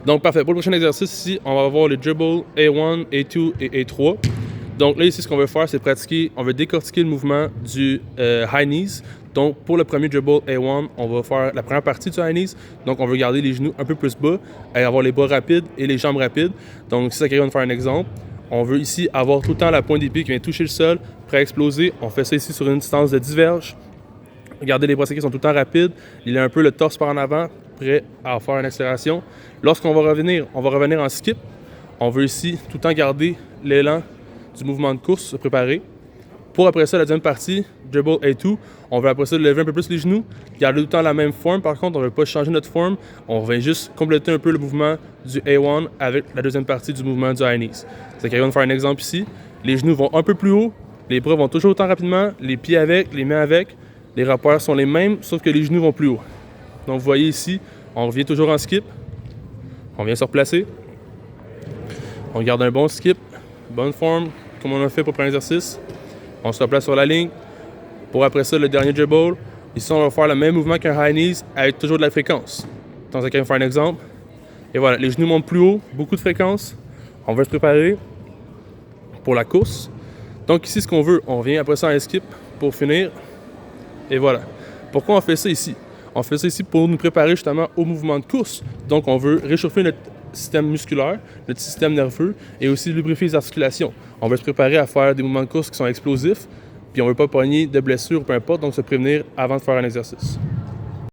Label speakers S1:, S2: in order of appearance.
S1: Donc parfait, pour le prochain exercice ici, on va avoir le dribble A1, A2 et A3. Donc là ici, ce qu'on veut faire, c'est pratiquer, on veut décortiquer le mouvement du high knees. Donc pour le premier dribble A1, on va faire la première partie du high knees. Donc on veut garder les genoux un peu plus bas et avoir les bras rapides et les jambes rapides. Donc si ça quelqu'un va faire un exemple, on veut ici avoir tout le temps la pointe des pieds qui vient toucher le sol, prêt à exploser. On fait ça ici sur une distance de 10 verges. Regardez, les bras qui sont tout le temps rapides. Il a un peu le torse par en avant, prêt à faire une accélération. Lorsqu'on va revenir en skip. On veut ici tout le temps garder l'élan du mouvement de course, se préparer. Pour après ça, la deuxième partie, dribble A2, on veut après ça lever un peu plus les genoux, garder tout le temps la même forme. Par contre, on ne veut pas changer notre forme. On vient juste compléter un peu le mouvement du A1 avec la deuxième partie du mouvement du high knees. C'est qu'on va faire un exemple ici. Les genoux vont un peu plus haut, les bras vont toujours autant rapidement, les pieds avec, les mains avec. Les repères sont les mêmes, sauf que les genoux vont plus haut. Donc vous voyez ici, on revient toujours en skip. On vient se replacer. On garde un bon skip, bonne forme, comme on a fait pour le premier exercice. On se replace sur la ligne. Pour après ça, le dernier dribble. Ici, on va faire le même mouvement qu'un high knees avec toujours de la fréquence. Donc, on va faire un exemple. Et voilà, les genoux montent plus haut, beaucoup de fréquence. On va se préparer pour la course. Donc ici, ce qu'on veut, on vient après ça en skip pour finir. Et voilà. Pourquoi on fait ça ici? On fait ça ici pour nous préparer justement au mouvement de course. Donc, on veut réchauffer notre système musculaire, notre système nerveux et aussi lubrifier les articulations. On veut se préparer à faire des mouvements de course qui sont explosifs, puis on ne veut pas pogner de blessures, peu importe, donc se prévenir avant de faire un exercice.